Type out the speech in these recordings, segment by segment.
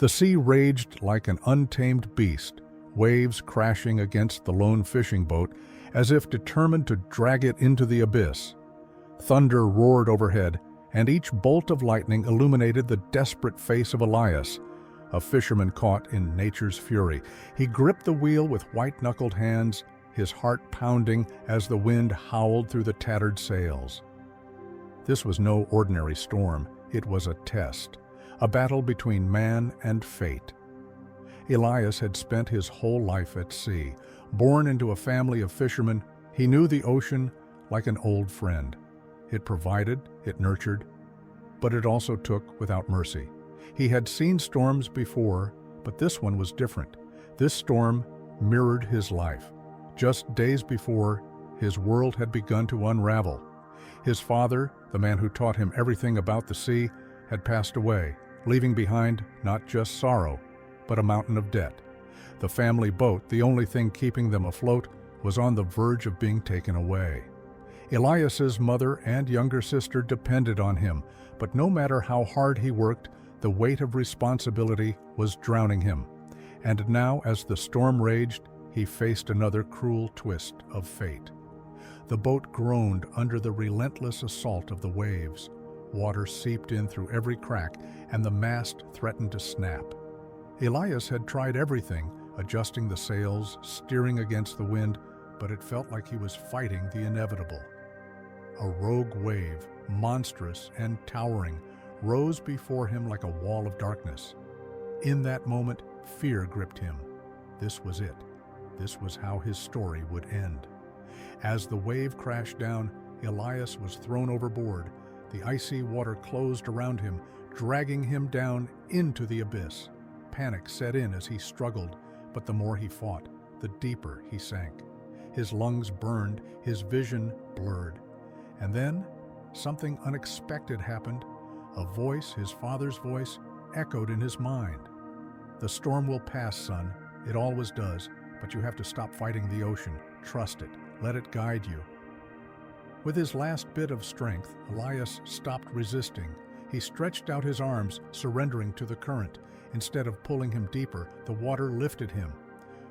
The sea raged like an untamed beast, waves crashing against the lone fishing boat as if determined to drag it into the abyss. Thunder roared overhead, and each bolt of lightning illuminated the desperate face of Elias, a fisherman caught in nature's fury. He gripped the wheel with white-knuckled hands, his heart pounding as the wind howled through the tattered sails. This was no ordinary storm. It was a test, a battle between man and fate. Elias had spent his whole life at sea. Born into a family of fishermen, he knew the ocean like an old friend. It provided, it nurtured, but it also took without mercy. He had seen storms before, but this one was different. This storm mirrored his life. Just days before, his world had begun to unravel. His father, the man who taught him everything about the sea, had passed away, leaving behind not just sorrow, but a mountain of debt. The family boat, the only thing keeping them afloat, was on the verge of being taken away. Elias's mother and younger sister depended on him, but no matter how hard he worked, the weight of responsibility was drowning him. And now, as the storm raged, he faced another cruel twist of fate. The boat groaned under the relentless assault of the waves. Water seeped in through every crack, and the mast threatened to snap. Elias had tried everything, adjusting the sails, steering against the wind, but it felt like he was fighting the inevitable. A rogue wave, monstrous and towering, rose before him like a wall of darkness. In that moment, fear gripped him. This was it. This was how his story would end. As the wave crashed down, Elias was thrown overboard. The icy water closed around him, dragging him down into the abyss. Panic set in as he struggled, but the more he fought, the deeper he sank. His lungs burned, his vision blurred. And then, something unexpected happened. A voice, his father's voice, echoed in his mind. "The storm will pass, son. It always does, but you have to stop fighting the ocean. Trust it. Let it guide you." With his last bit of strength, Elias stopped resisting. He stretched out his arms, surrendering to the current. Instead of pulling him deeper, the water lifted him.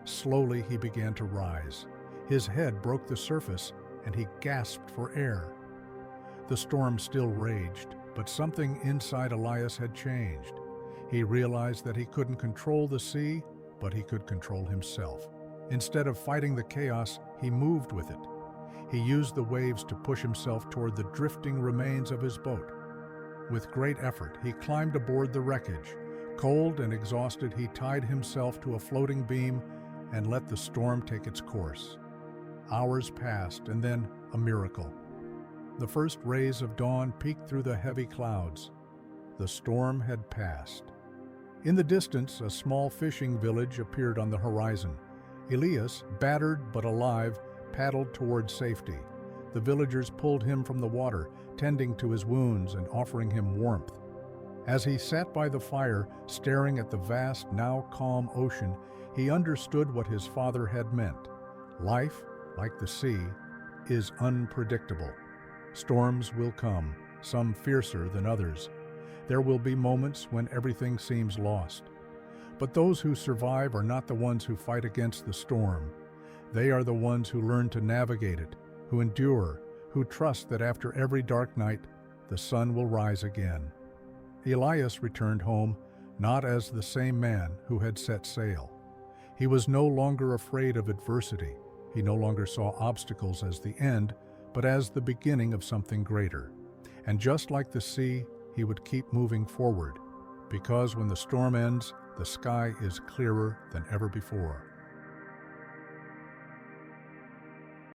Slowly, he began to rise. His head broke the surface, and he gasped for air. The storm still raged, but something inside Elias had changed. He realized that he couldn't control the sea, but he could control himself. Instead of fighting the chaos, he moved with it. He used the waves to push himself toward the drifting remains of his boat. With great effort, he climbed aboard the wreckage. Cold and exhausted, he tied himself to a floating beam and let the storm take its course. Hours passed, and then a miracle. The first rays of dawn peeked through the heavy clouds. The storm had passed. In the distance, a small fishing village appeared on the horizon. Elias, battered but alive, paddled toward safety. The villagers pulled him from the water, tending to his wounds and offering him warmth. As he sat by the fire, staring at the vast, now calm ocean, he understood what his father had meant. Life, like the sea, is unpredictable. Storms will come, some fiercer than others. There will be moments when everything seems lost. But those who survive are not the ones who fight against the storm. They are the ones who learn to navigate it, who endure, who trust that after every dark night, the sun will rise again. Elias returned home, not as the same man who had set sail. He was no longer afraid of adversity. He no longer saw obstacles as the end, but as the beginning of something greater. And just like the sea, he would keep moving forward, because when the storm ends, the sky is clearer than ever before.